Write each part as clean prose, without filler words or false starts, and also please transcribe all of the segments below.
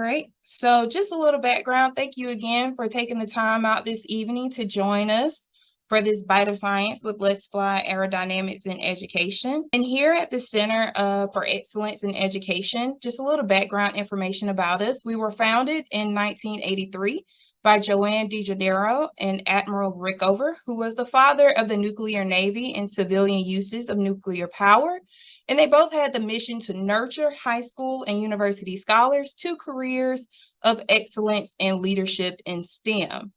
right, so just a little background. Thank you again for taking the time out this evening to join us for this Bite of Science with Let's Fly Aerodynamics in Education. And here at the Center for Excellence in Education, just a little background information about us. We were founded in 1983 by Joanne DeGennaro and Admiral Rickover, who was the father of the nuclear navy and civilian uses of nuclear power. And they both had the mission to nurture high school and university scholars to careers of excellence and leadership in STEM.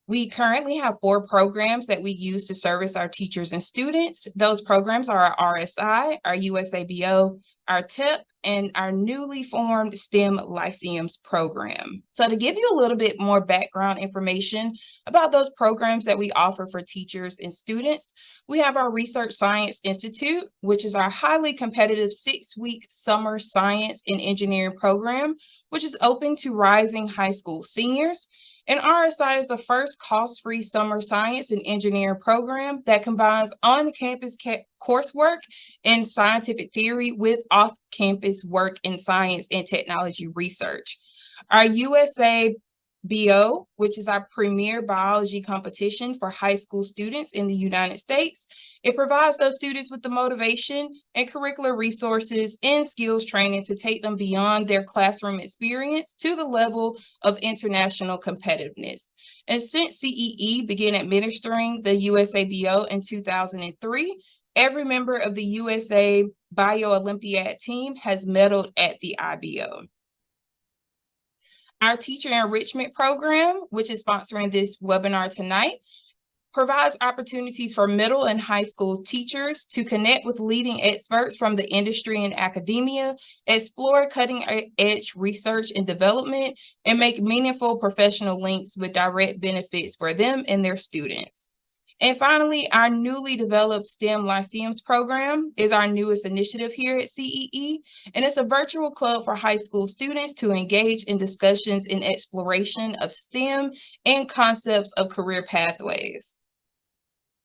We currently have 4 programs that we use to service our teachers and students. Those programs are our RSI, our USABO, our TEP, and our newly formed STEM Lyceums program. So to give you a little bit more background information about those programs that we offer for teachers and students, we have our Research Science Institute, which is our highly competitive 6-week summer science and engineering program, which is open to rising high school seniors. And RSI is the first cost-free summer science and engineering program that combines on-campus coursework in scientific theory with off-campus work in science and technology research. Our USABO, which is our premier biology competition for high school students in the United States, it provides those students with the motivation and curricular resources and skills training to take them beyond their classroom experience to the level of international competitiveness. And since CEE began administering the USABO in 2003, every member of the USA Bio Olympiad team has medaled at the IBO. Our Teacher Enrichment Program, which is sponsoring this webinar tonight, provides opportunities for middle and high school teachers to connect with leading experts from the industry and academia, explore cutting-edge research and development, and make meaningful professional links with direct benefits for them and their students. And finally, our newly developed STEM Lyceums program is our newest initiative here at CEE, and it's a virtual club for high school students to engage in discussions and exploration of STEM and concepts of career pathways.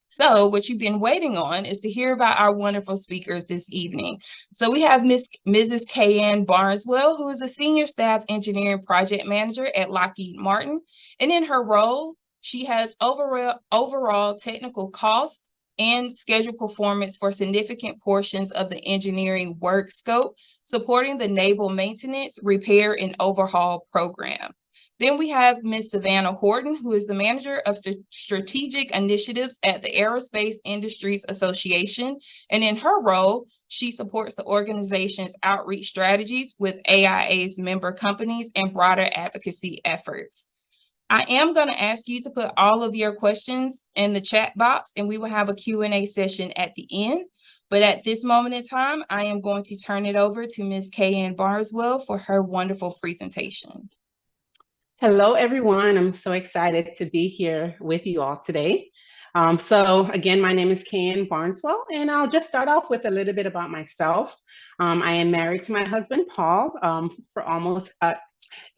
So what you've been waiting on is to hear about our wonderful speakers this evening. So we have Mrs. Kayann Barnswell, who is a Senior Staff Engineering Project Manager at Lockheed Martin, and in her role, she has overall technical cost and schedule performance for significant portions of the engineering work scope, supporting the Naval Maintenance, Repair, and Overhaul program. Then we have Ms. Savannah Horton, who is the Manager of Strategic Initiatives at the Aerospace Industries Association. And in her role, she supports the organization's outreach strategies with AIA's member companies and broader advocacy efforts. I am going to ask you to put all of your questions in the chat box, and we will have a Q&A session at the end. But at this moment in time, I am going to turn it over to Ms. Kayann Barnswell for her wonderful presentation. Hello, everyone. I'm so excited to be here with you all today. So again, my name is Kayann Barnswell, and I'll just start off with a little bit about myself. I am married to my husband, Paul, for almost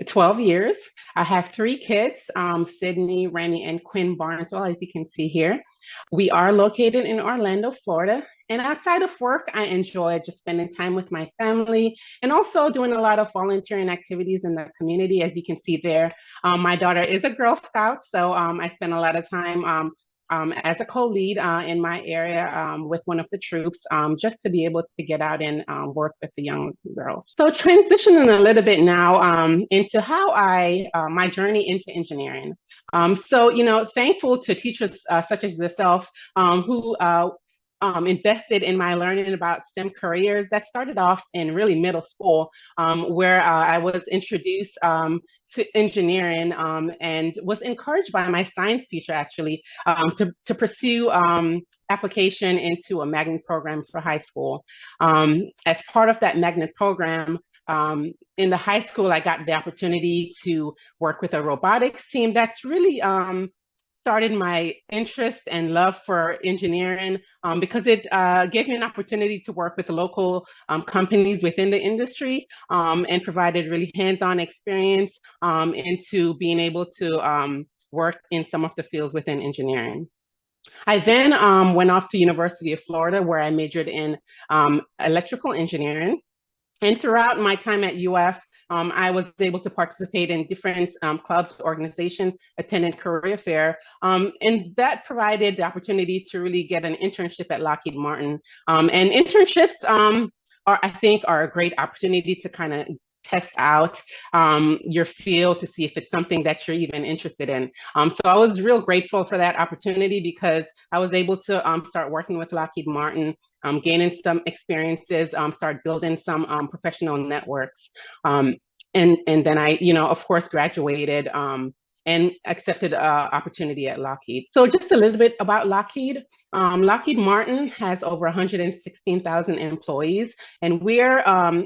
12 years. I have 3 kids, Sydney, Remy, and Quinn Barnswell, as you can see here. We are located in Orlando, Florida. And outside of work, I enjoy just spending time with my family and also doing a lot of volunteering activities in the community, as you can see there. My daughter is a Girl Scout, so I spend a lot of time as a co-lead in my area with one of the troops, just to be able to get out and work with the young girls. So transitioning a little bit now into how my journey into engineering. So, you know, thankful to teachers such as yourself who invested in my learning about STEM careers. That started off in really middle school, where I was introduced to engineering and was encouraged by my science teacher actually to pursue application into a magnet program for high school. As part of that magnet program, in the high school, I got the opportunity to work with a robotics team that's really started my interest and love for engineering because it gave me an opportunity to work with local companies within the industry and provided really hands-on experience into being able to work in some of the fields within engineering. I then went off to University of Florida, where I majored in electrical engineering. And throughout my time at UF, I was able to participate in different clubs, organizations, attended career fair, and that provided the opportunity to really get an internship at Lockheed Martin. And internships I think, are a great opportunity to kind of test out your field to see if it's something that you're even interested in. So I was real grateful for that opportunity because I was able to start working with Lockheed Martin, gaining some experiences, start building some professional networks. And then I, of course, graduated and accepted an opportunity at Lockheed. So just a little bit about Lockheed. Lockheed Martin has over 116,000 employees, and we're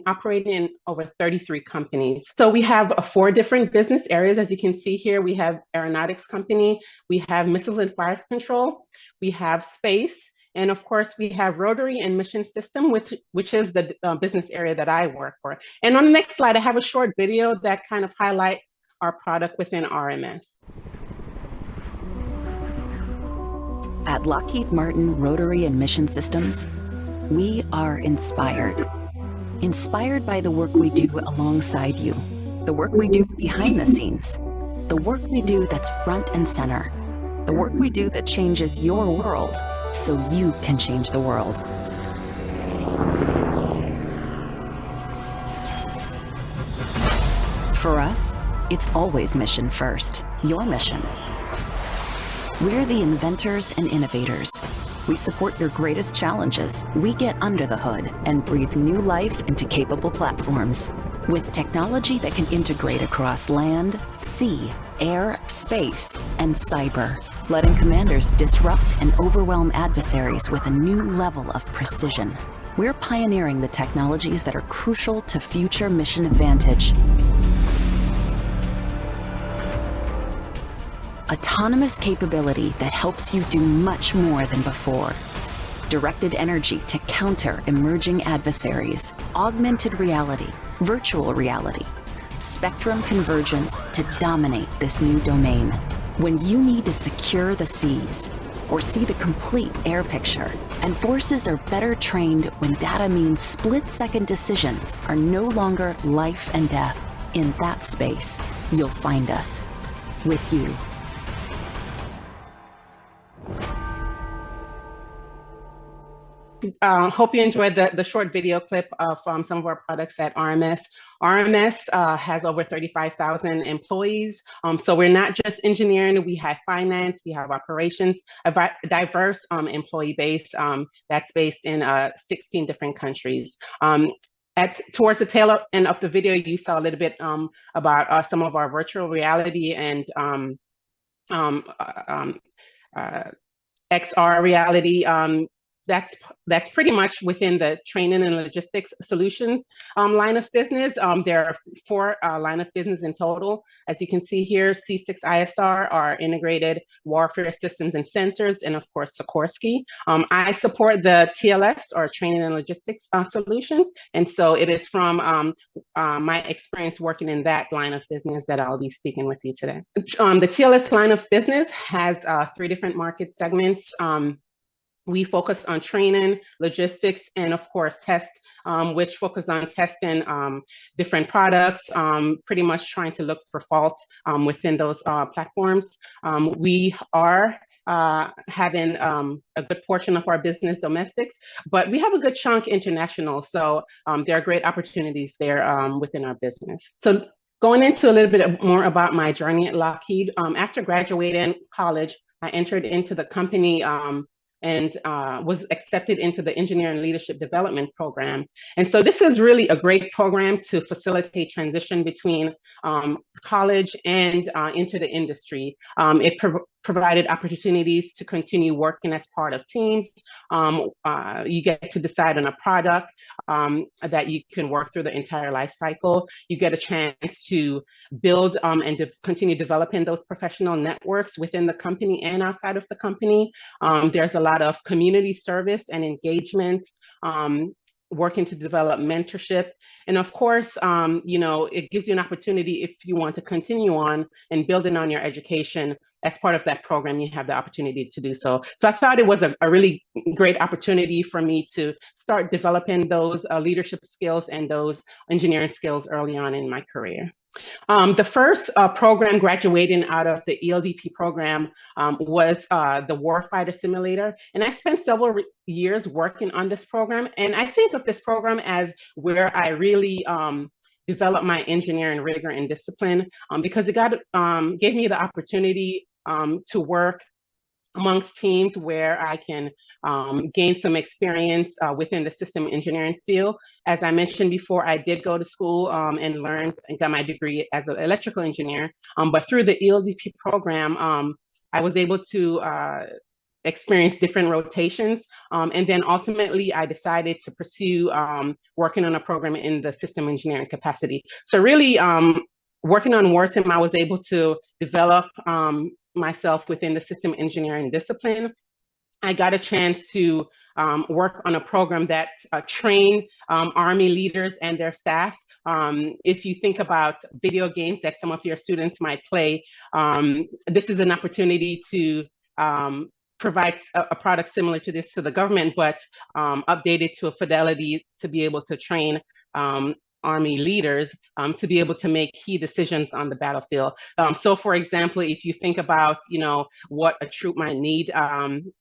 operating in over 33 companies. So we have 4 different business areas. As you can see here, we have aeronautics company, we have missiles and fire control, we have space, and of course, we have rotary and mission system, which is the business area that I work for. And on the next slide, I have a short video that kind of highlights our product within RMS. At Lockheed Martin Rotary and Mission Systems, we are inspired. Inspired by the work we do alongside you, the work we do behind the scenes, the work we do that's front and center, the work we do that changes your world so you can change the world. For us, it's always mission first, your mission. We're the inventors and innovators. We support your greatest challenges. We get under the hood and breathe new life into capable platforms. With technology that can integrate across land, sea, air, space, and cyber, letting commanders disrupt and overwhelm adversaries with a new level of precision. We're pioneering the technologies that are crucial to future mission advantage. Autonomous capability that helps you do much more than before. Directed energy to counter emerging adversaries. Augmented reality, virtual reality. Spectrum convergence to dominate this new domain. When you need to secure the seas or see the complete air picture, and forces are better trained when data means split-second decisions are no longer life and death. In that space, you'll find us, with you. Hope you enjoyed the short video clip of some of our products at RMS. RMS has over 35,000 employees. So we're not just engineering, we have finance, we have operations, a diverse employee base that's based in 16 different countries. Towards the tail end of the video, you saw a little bit about some of our virtual reality and XR reality. That's pretty much within the training and logistics solutions line of business. There are 4 line of business in total. As you can see here, C6ISR are integrated warfare systems and sensors, and of course, Sikorsky. I support the TLS, or training and logistics solutions, and so it is from my experience working in that line of business that I'll be speaking with you today. The TLS line of business has 3 different market segments. We focus on training, logistics, and of course test, which focus on testing different products, pretty much trying to look for fault within those platforms. We are having a good portion of our business domestics, but we have a good chunk international. So there are great opportunities there within our business. So going into a little bit more about my journey at Lockheed, after graduating college, I entered into the company and was accepted into the Engineering Leadership Development Program. And so this is really a great program to facilitate transition between college and into the industry. It provided opportunities to continue working as part of teams. You get to decide on a product that you can work through the entire life cycle. You get a chance to build and continue developing those professional networks within the company and outside of the company. There's a lot of community service and engagement, working to develop mentorship. And of course, it gives you an opportunity, if you want to continue on and building on your education, as part of that program, you have the opportunity to do so. So I thought it was a really great opportunity for me to start developing those leadership skills and those engineering skills early on in my career. The first program graduating out of the ELDP program was the Warfighter Simulator. And I spent several years working on this program. And I think of this program as where I really developed my engineering rigor and discipline because it gave me the opportunity to work amongst teams where I can gain some experience within the system engineering field. As I mentioned before, I did go to school and learned and got my degree as an electrical engineer. But through the ELDP program, I was able to experience different rotations. And then ultimately, I decided to pursue working on a program in the system engineering capacity. So really, working on WARSIM, I was able to develop myself within the system engineering discipline. I got a chance to work on a program that trained Army leaders and their staff. If you think about video games that some of your students might play, this is an opportunity to provide a product similar to this to the government, but updated to a fidelity to be able to train Army leaders to be able to make key decisions on the battlefield. So for example, if you think about, what a troop might need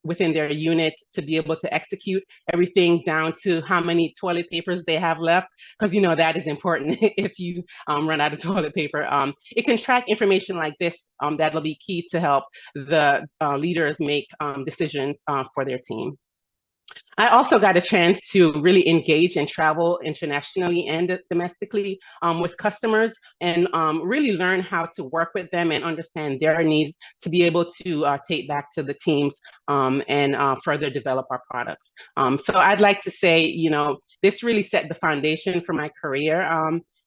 within their unit to be able to execute everything down to how many toilet papers they have left, because that is important if you run out of toilet paper. It can track information like this that'll be key to help the leaders make decisions for their team. I also got a chance to really engage and travel internationally and domestically with customers and really learn how to work with them and understand their needs to be able to take back to the teams and further develop our products. So I'd like to say, this really set the foundation for my career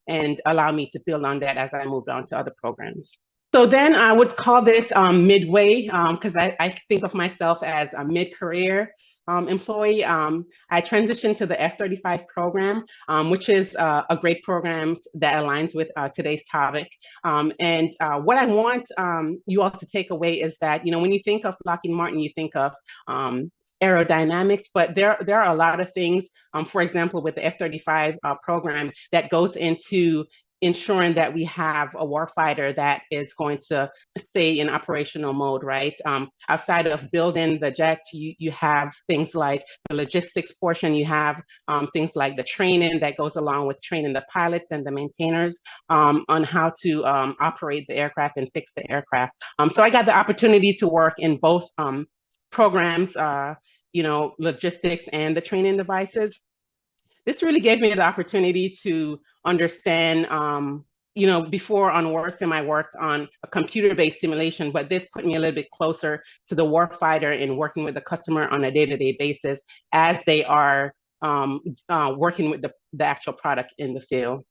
and allowed me to build on that as I moved on to other programs. So then I would call this midway because I think of myself as a mid-career employee. I transitioned to the F-35 program, which is a great program that aligns with today's topic. And what I want you all to take away is that, when you think of Lockheed Martin, you think of aerodynamics, but there are a lot of things, for example, with the F-35 program that goes into ensuring that we have a warfighter that is going to stay in operational mode, right? Outside of building the jet, you have things like the logistics portion, you have things like the training that goes along with training the pilots and the maintainers on how to operate the aircraft and fix the aircraft. So I got the opportunity to work in both programs, logistics and the training devices. This really gave me the opportunity to understand, before on WARSIM, I worked on a computer-based simulation, but this put me a little bit closer to the warfighter in working with the customer on a day-to-day basis as they are working with the actual product in the field.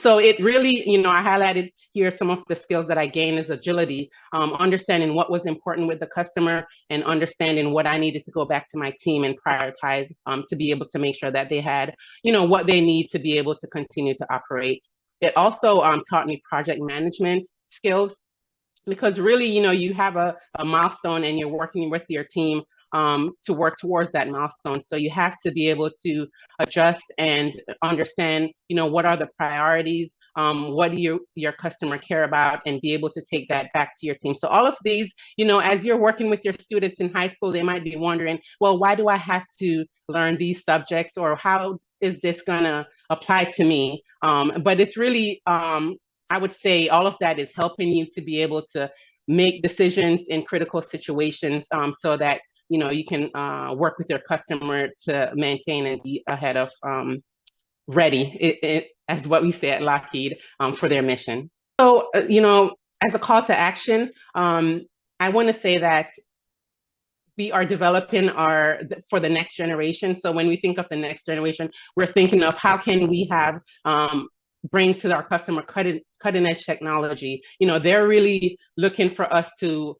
So it really, I highlighted here some of the skills that I gained is agility, understanding what was important with the customer and understanding what I needed to go back to my team and prioritize to be able to make sure that they had, what they need to be able to continue to operate. It also taught me project management skills because really, you have a milestone and you're working with your team to work towards that milestone. So you have to be able to adjust and understand, what are the priorities, what do your customer care about, and be able to take that back to your team. So all of these, as you're working with your students in high school, they might be wondering, well, why do I have to learn these subjects, or how is this gonna apply to me? But it's really, I would say all of that is helping you to be able to make decisions in critical situations so that you can work with your customer to maintain and be ahead of ready, as what we say at Lockheed, for their mission. So, as a call to action, I want to say that we are developing for the next generation. So when we think of the next generation, we're thinking of how can we have bring to our customer cutting edge technology. They're really looking for us to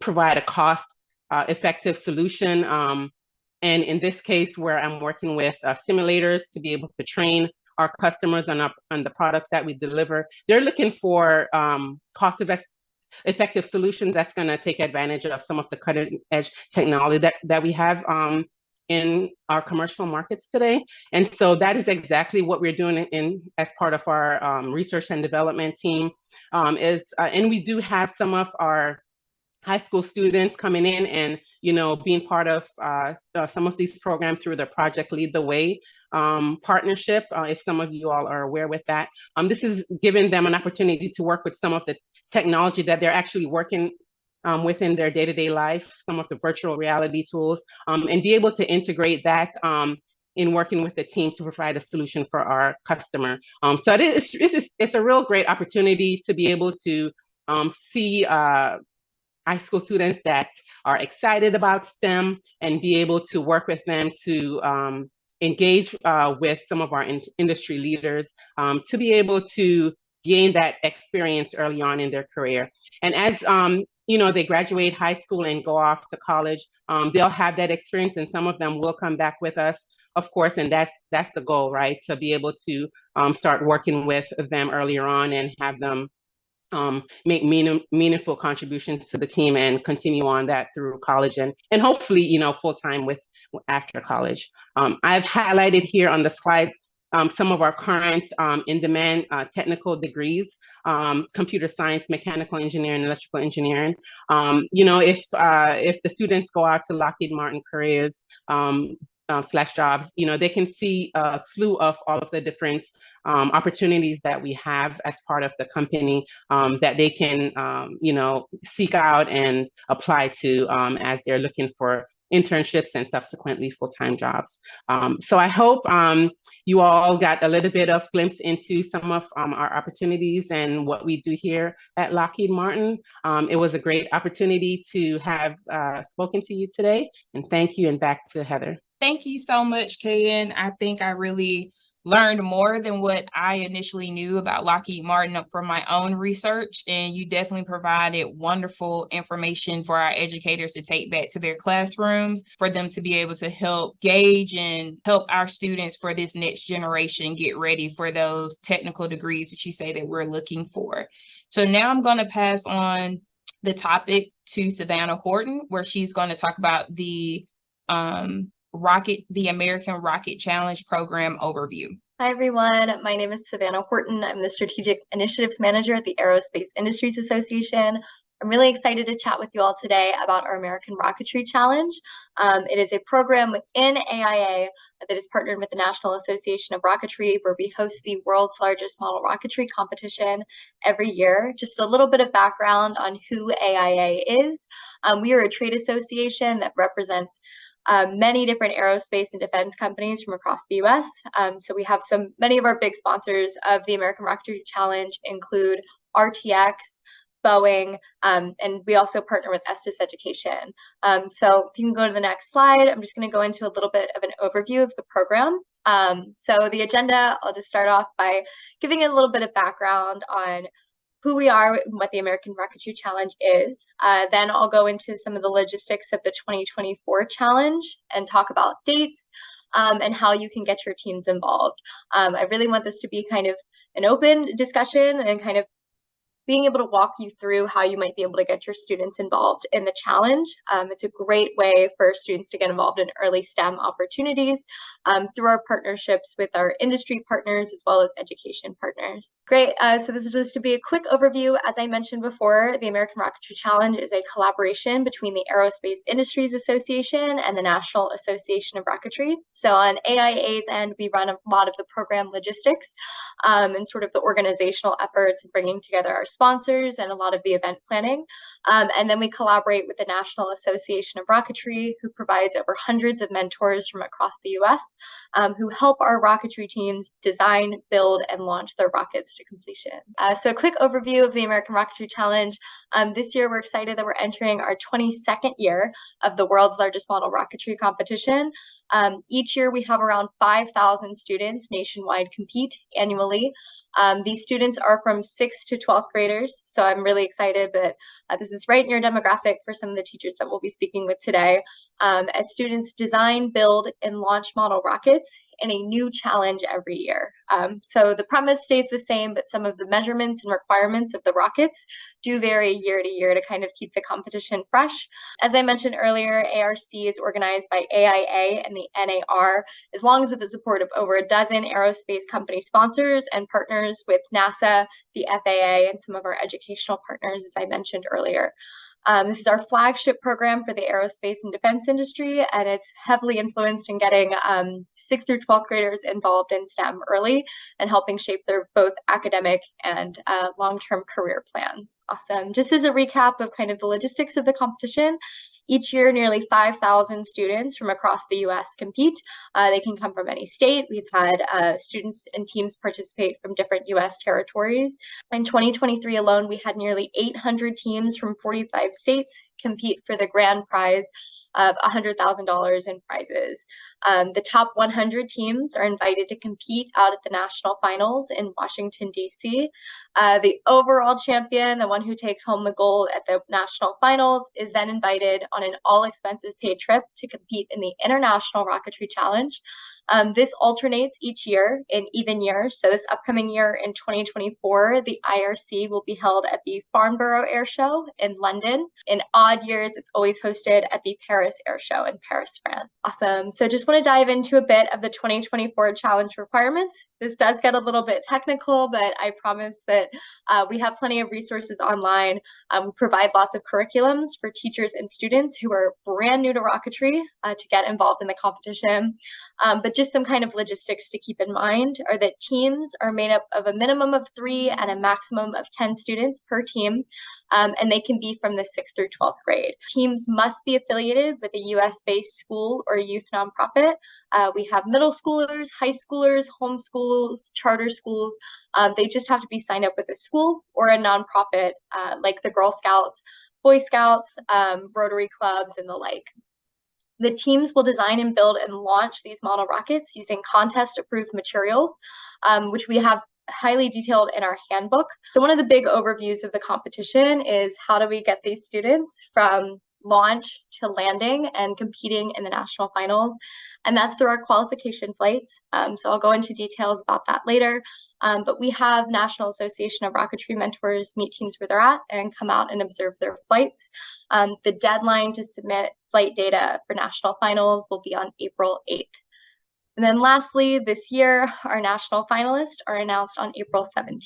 provide a cost effective solution. And in this case, where I'm working with simulators to be able to train our customers on the products that we deliver, they're looking for cost effective solutions that's going to take advantage of some of the cutting edge technology that we have in our commercial markets today. And so that is exactly what we're doing as part of our research and development team. And we do have some of our high school students coming in and, being part of some of these programs through the Project Lead the Way partnership, if some of you all are aware with that. This is giving them an opportunity to work with some of the technology that they're actually working within their day-to-day life, some of the virtual reality tools, and be able to integrate that in working with the team to provide a solution for our customer. So it's a real great opportunity to be able to see high school students that are excited about STEM and be able to work with them to engage with some of our industry leaders to be able to gain that experience early on in their career. And as they graduate high school and go off to college, they'll have that experience, and some of them will come back with us, of course, and that's the goal, right? To be able to start working with them earlier on and have them make meaningful contributions to the team and continue on that through college and hopefully, full-time after college. I've highlighted here on the slide some of our current in-demand technical degrees, computer science, mechanical engineering, electrical engineering. If the students go out to Lockheed Martin careers, / jobs, they can see a slew of all of the different opportunities that we have as part of the company that they can, seek out and apply to as they're looking for internships and subsequently full-time jobs. So I hope you all got a little bit of glimpse into some of our opportunities and what we do here at Lockheed Martin. It was a great opportunity to have spoken to you today, and thank you, and back to Heather. Thank you so much, Kayann. I think I really learned more than what I initially knew about Lockheed Martin from my own research, and you definitely provided wonderful information for our educators to take back to their classrooms, for them to be able to help gauge and help our students for this next generation get ready for those technical degrees that you say that we're looking for. So now I'm going to pass on the topic to Savannah Horton, where she's going to talk about the American Rocket Challenge Program overview. Hi, everyone. My name is Savannah Horton. I'm the Strategic Initiatives Manager at the Aerospace Industries Association. I'm really excited to chat with you all today about our American Rocketry Challenge. It is a program within AIA that is partnered with the National Association of Rocketry, where we host the world's largest model rocketry competition every year. Just a little bit of background on who AIA is. We are a trade association that represents many different aerospace and defense companies from across the U.S. So we have many of our big sponsors of the American Rocketry Challenge include RTX, Boeing, and we also partner with Estes Education. So if you can go to the next slide, I'm just going to go into a little bit of an overview of the program. So the agenda, I'll just start off by giving a little bit of background on who we are and what the American Rocketry Challenge is. Then I'll go into some of the logistics of the 2024 challenge and talk about dates and how you can get your teams involved. I really want this to be kind of an open discussion and kind of being able to walk you through how you might be able to get your students involved in the challenge. It's a great way for students to get involved in early STEM opportunities through our partnerships with our industry partners as well as education partners. Great, so this is just to be a quick overview. As I mentioned before, the American Rocketry Challenge is a collaboration between the Aerospace Industries Association and the National Association of Rocketry. So on AIA's end, we run a lot of the program logistics and sort of the organizational efforts, bringing together our sponsors and a lot of the event planning. And then we collaborate with the National Association of Rocketry, who provides over hundreds of mentors from across the US who help our rocketry teams design, build, and launch their rockets to completion. So a quick overview of the American Rocketry Challenge. This year, we're excited that we're entering our 22nd year of the world's largest model rocketry competition. Each year, we have around 5,000 students nationwide compete annually. These students are from 6th to 12th graders, so I'm really excited that this is right in your demographic for some of the teachers that we'll be speaking with today. As students design, build, and launch model rockets in a new challenge every year. So the premise stays the same, but some of the measurements and requirements of the rockets do vary year to year to kind of keep the competition fresh. As I mentioned earlier, ARC is organized by AIA and the NAR, as long as with the support of over a dozen aerospace company sponsors and partners with NASA, the FAA, and some of our educational partners, as I mentioned earlier. This is our flagship program for the aerospace and defense industry, and it's heavily influenced in getting 6th through 12th graders involved in STEM early and helping shape their both academic and long-term career plans. Awesome. Just as a recap of kind of the logistics of the competition, each year, nearly 5,000 students from across the U.S. compete. They can come from any state. We've had students and teams participate from different U.S. territories. In 2023 alone, we had nearly 800 teams from 45 states compete for the grand prize of $100,000 in prizes. The top 100 teams are invited to compete out at the national finals in Washington, D.C. The overall champion, the one who takes home the gold at the national finals, is then invited on an all-expenses-paid trip to compete in the International Rocketry Challenge. This alternates each year in even years. So this upcoming year in 2024, the IRC will be held at the Farnborough Air Show in London. In odd years, it's always hosted at the Paris Air Show in Paris, France. Awesome. So just want to dive into a bit of the 2024 challenge requirements. This does get a little bit technical, but I promise that we have plenty of resources online. We provide lots of curriculums for teachers and students who are brand new to rocketry to get involved in the competition. But just some kind of logistics to keep in mind are that teams are made up of a minimum of 3 and a maximum of 10 students per team, and they can be from the 6th through 12th grade. Teams must be affiliated with a US-based school or youth nonprofit. We have middle schoolers, high schoolers, homeschools, charter schools. They just have to be signed up with a school or a nonprofit like the Girl Scouts, Boy Scouts, Rotary clubs, and the like. The teams will design and build and launch these model rockets using contest-approved materials, which we have highly detailed in our handbook. So one of the big overviews of the competition is how do we get these students from launch to landing and competing in the national finals, and that's through our qualification flights. So I'll go into details about that later, but we have National Association of Rocketry Mentors meet teams where they're at and come out and observe their flights. The deadline to submit flight data for national finals will be on April 8th. And then lastly, this year, our national finalists are announced on April 17th,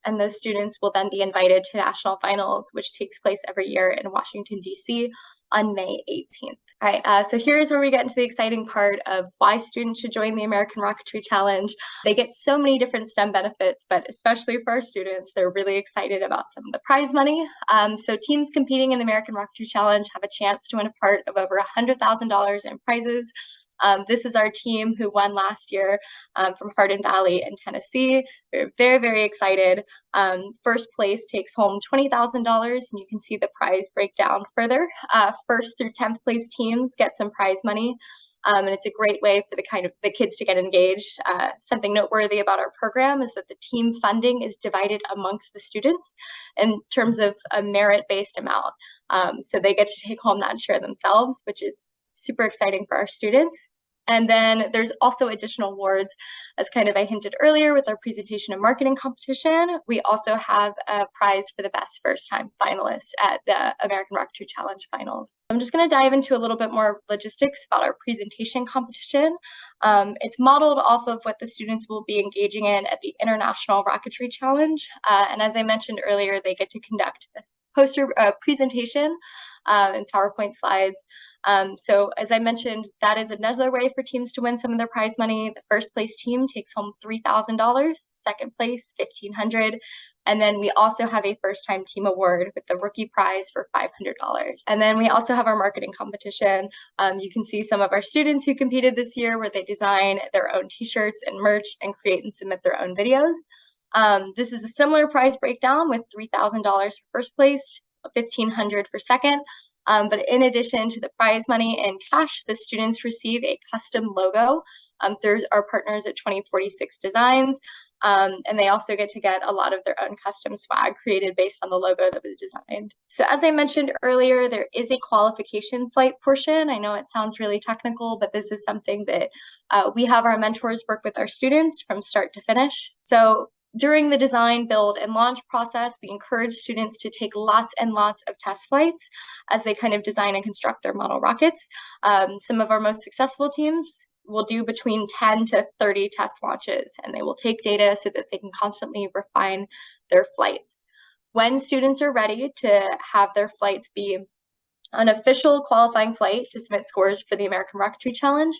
and those students will then be invited to national finals, which takes place every year in Washington, D.C. on May 18th. All right, so here's where we get into the exciting part of why students should join the American Rocketry Challenge. They get so many different STEM benefits, but especially for our students, they're really excited about some of the prize money. So teams competing in the American Rocketry Challenge have a chance to win a part of over $100,000 in prizes. This is our team who won last year from Hardin Valley in Tennessee. We're very, very excited. First place takes home $20,000, and you can see the prize breakdown further. 1st through 10th place teams get some prize money, and it's a great way for the kids to get engaged. Something noteworthy about our program is that the team funding is divided amongst the students in terms of a merit-based amount. So they get to take home that and share themselves, which is super exciting for our students. And then there's also additional awards, as kind of I hinted earlier with our presentation and marketing competition. We also have a prize for the best first-time finalist at the American Rocketry Challenge finals. I'm just going to dive into a little bit more logistics about our presentation competition. It's modeled off of what the students will be engaging in at the International Rocketry Challenge. And as I mentioned earlier, they get to conduct a poster presentation and PowerPoint slides. So as I mentioned, that is another way for teams to win some of their prize money. The first place team takes home $3,000, second place $1,500, and then we also have a first time team award with the rookie prize for $500. And then we also have our marketing competition. You can see some of our students who competed this year where they design their own t-shirts and merch and create and submit their own videos. This is a similar prize breakdown with $3,000 for first place, $1,500 for second. But in addition to the prize money and cash, the students receive a custom logo through our partners at 2046 Designs. And they also get to get a lot of their own custom swag created based on the logo that was designed. So as I mentioned earlier, there is a qualification flight portion. I know it sounds really technical, but this is something that we have our mentors work with our students from start to finish. So during the design, build, and launch process, we encourage students to take lots and lots of test flights as they kind of design and construct their model rockets. Some of our most successful teams will do between 10 to 30 test launches, and they will take data so that they can constantly refine their flights. When students are ready to have their flights be an official qualifying flight to submit scores for the American Rocketry Challenge,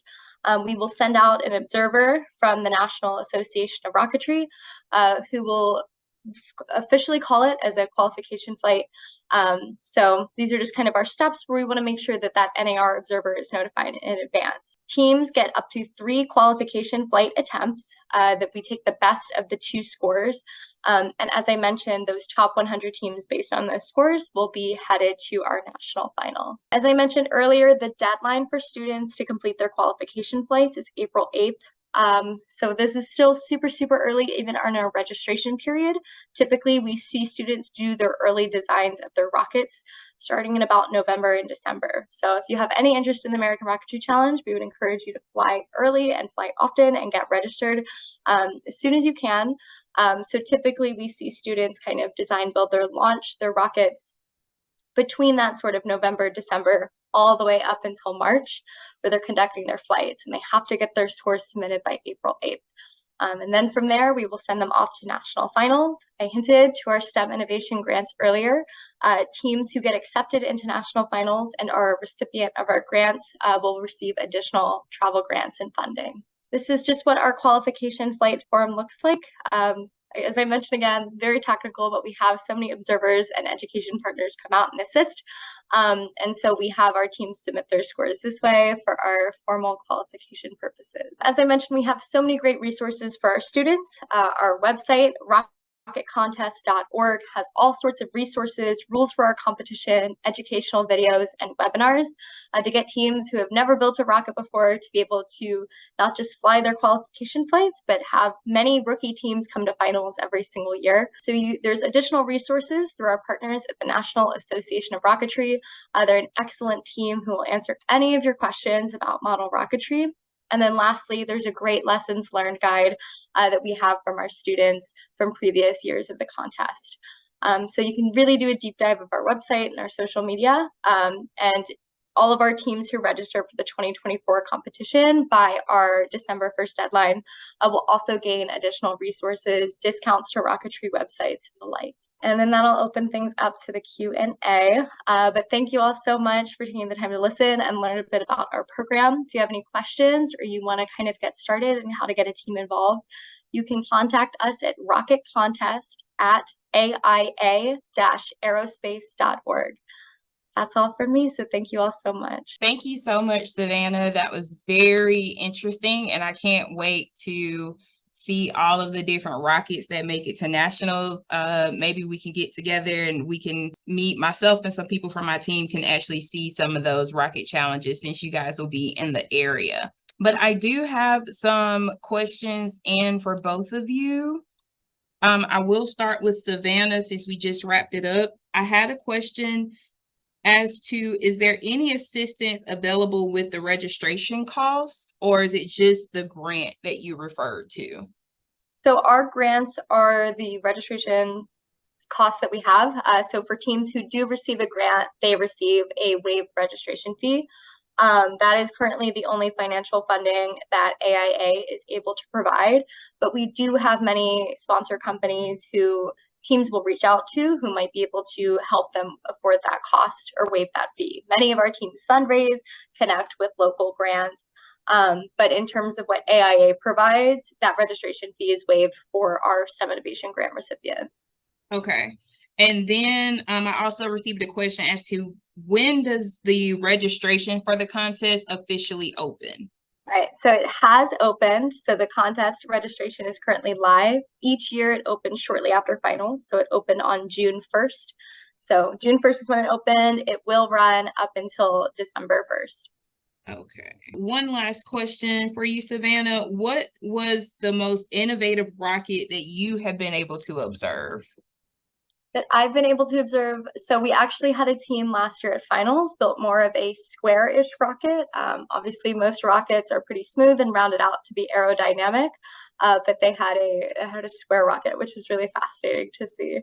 we will send out an observer from the National Association of Rocketry who will officially call it as a qualification flight. So these are just kind of our steps where we want to make sure that that NAR observer is notified in advance. Teams get up to 3 qualification flight attempts that we take the best of the 2 scores. And as I mentioned, those top 100 teams based on those scores will be headed to our national finals. As I mentioned earlier, the deadline for students to complete their qualification flights is April 8th. So this is still super, super early, even in our registration period. Typically, we see students do their early designs of their rockets starting in about November and December. So if you have any interest in the American Rocketry Challenge, we would encourage you to fly early and fly often and get registered as soon as you can. So typically, we see students kind of design, build, launch their rockets between that sort of November, December, all the way up until March, where they're conducting their flights, and they have to get their scores submitted by April 8th. And then from there, we will send them off to national finals. I hinted to our STEM innovation grants earlier. Teams who get accepted into national finals and are a recipient of our grants will receive additional travel grants and funding. This is just what our qualification flight form looks like. As I mentioned again, very technical, but we have so many observers and education partners come out and assist. And so we have our teams submit their scores this way for our formal qualification purposes. As I mentioned, we have so many great resources for our students. Our website, rocketcontest.org, has all sorts of resources, rules for our competition, educational videos, and webinars to get teams who have never built a rocket before to be able to not just fly their qualification flights, but have many rookie teams come to finals every single year. So there's additional resources through our partners at the National Association of Rocketry. They're an excellent team who will answer any of your questions about model rocketry. And then lastly, there's a great lessons learned guide that we have from our students from previous years of the contest. So you can really do a deep dive of our website and our social media. And all of our teams who register for the 2024 competition by our December 1st deadline will also gain additional resources, discounts to rocketry websites, and the like. And then that'll open things up to the Q&A. But thank you all so much for taking the time to listen and learn a bit about our program. If you have any questions or you want to kind of get started and how to get a team involved, you can contact us at rocketcontest@aia-aerospace.org. That's all from me, so thank you all so much. Thank you so much, Savannah. That was very interesting, and I can't wait to see all of the different rockets that make it to nationals. Maybe we can get together and we can meet, myself and some people from my team can actually see some of those rocket challenges since you guys will be in the area. But I do have some questions in for both of you. I will start with Savannah since we just wrapped it up. I had a question as to, is there any assistance available with the registration cost, or is it just the grant that you referred to? So our grants are the registration costs that we have. So for teams who do receive a grant, they receive a waived registration fee. That is currently the only financial funding that AIA is able to provide, but we do have many sponsor companies who teams will reach out to who might be able to help them afford that cost or waive that fee. Many of our teams fundraise, connect with local grants, but in terms of what AIA provides, that registration fee is waived for our STEM Innovation Grant recipients. Okay. And then I also received a question as to, when does the registration for the contest officially open? Right, so it has opened. So the contest registration is currently live. Each year it opens shortly after finals. So it opened on June 1st. So June 1st is when it opened. It will run up until December 1st. Okay. One last question for you, Savannah. What was the most innovative rocket that you have been able to observe? That I've been able to observe. So we actually had a team last year at finals built more of a square-ish rocket. Obviously, most rockets are pretty smooth and rounded out to be aerodynamic, but they had a square rocket, which is really fascinating to see.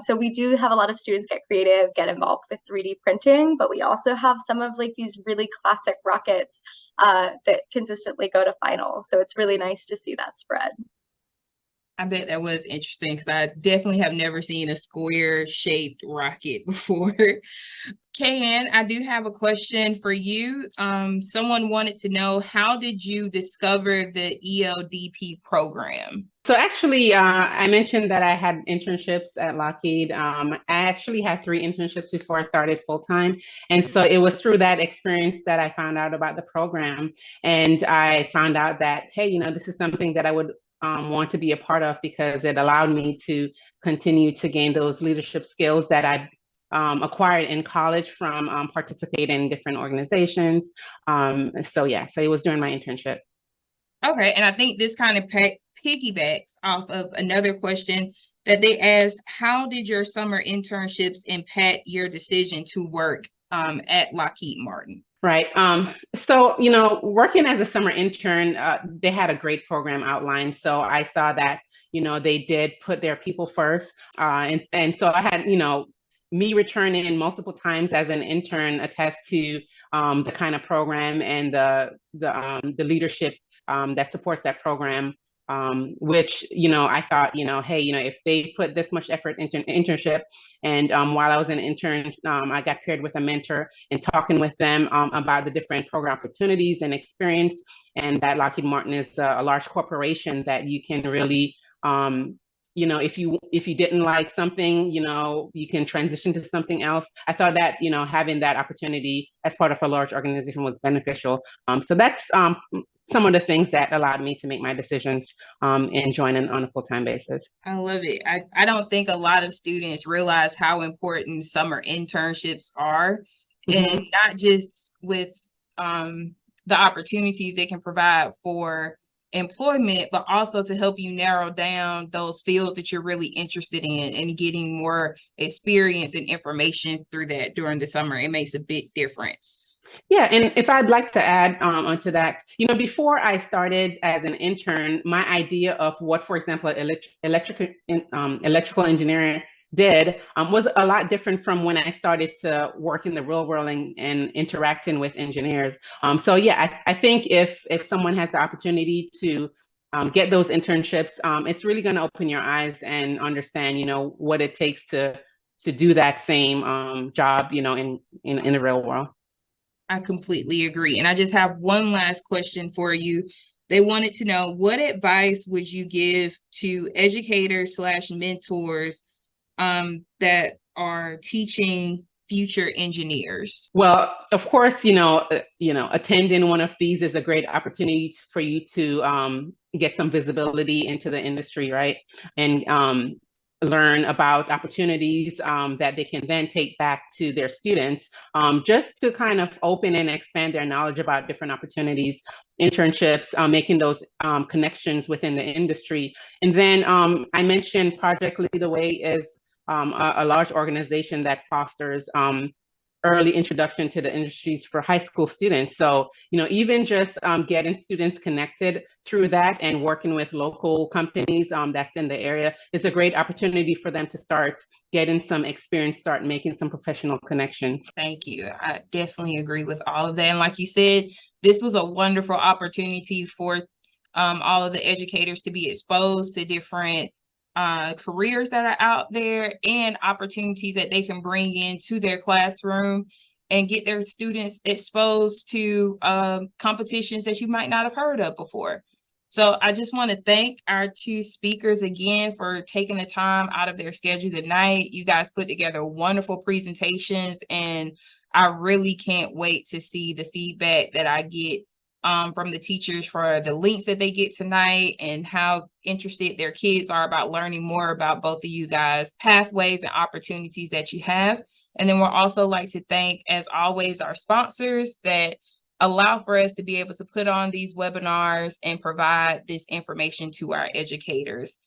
So we do have a lot of students get creative, get involved with 3D printing, but we also have some of like these really classic rockets that consistently go to finals. So it's really nice to see that spread. I bet that was interesting because I definitely have never seen a square shaped rocket before. Kayann, I do have a question for you. Someone wanted to know, how did you discover the ELDP program? So actually, I mentioned that I had internships at Lockheed. I actually had 3 internships before I started full-time. And so it was through that experience that I found out about the program. And I found out that, hey, you know, this is something that I would want to be a part of, because it allowed me to continue to gain those leadership skills that I acquired in college from participating in different organizations. So yeah, so it was during my internship. Okay, and I think this kind of piggybacks off of another question that they asked: how did your summer internships impact your decision to work at Lockheed Martin? Right. So, you know, working as a summer intern, they had a great program outlined. So I saw that, you know, they did put their people first. And so I had, you know, me returning multiple times as an intern attest to the kind of program and the leadership that supports that program. Which, you know, I thought, you know, hey, you know, if they put this much effort into an internship, and while I was an intern, I got paired with a mentor and talking with them about the different program opportunities and experience, and that Lockheed Martin is a large corporation that you can really, you know, if you didn't like something, you know, you can transition to something else. I thought that, you know, having that opportunity as part of a large organization was beneficial. So that's some of the things that allowed me to make my decisions and joining on a full-time basis. I love it. I don't think a lot of students realize how important summer internships are, and not just with the opportunities they can provide for employment, but also to help you narrow down those fields that you're really interested in and getting more experience and information through that during the summer. It makes a big difference. Yeah, and if I'd like to add onto that, you know, before I started as an intern, my idea of what, for example, electrical engineering did was a lot different from when I started to work in the real world and interacting with engineers. So yeah, I think if someone has the opportunity to get those internships, it's really going to open your eyes and understand, you know, what it takes to do that same job, you know, in the real world. I completely agree. And I just have one last question for you. They wanted to know, what advice would you give to educators / mentors that are teaching future engineers? Well, of course, you know, attending one of these is a great opportunity for you to get some visibility into the industry, right? And learn about opportunities that they can then take back to their students, just to kind of open and expand their knowledge about different opportunities, internships, making those connections within the industry. And then I mentioned Project Lead the Way is a large organization that fosters early introduction to the industries for high school students. So, you know, even just getting students connected through that and working with local companies that's in the area is a great opportunity for them to start getting some experience, start making some professional connections. Thank you. I definitely agree with all of that. And like you said, this was a wonderful opportunity for all of the educators to be exposed to different careers that are out there and opportunities that they can bring into their classroom and get their students exposed to competitions that you might not have heard of before. So I just want to thank our 2 speakers again for taking the time out of their schedule tonight. You guys put together wonderful presentations, and I really can't wait to see the feedback that I get from the teachers for the links that they get tonight and how interested their kids are about learning more about both of you guys' pathways and opportunities that you have. And then we'll also like to thank, as always, our sponsors that allow for us to be able to put on these webinars and provide this information to our educators.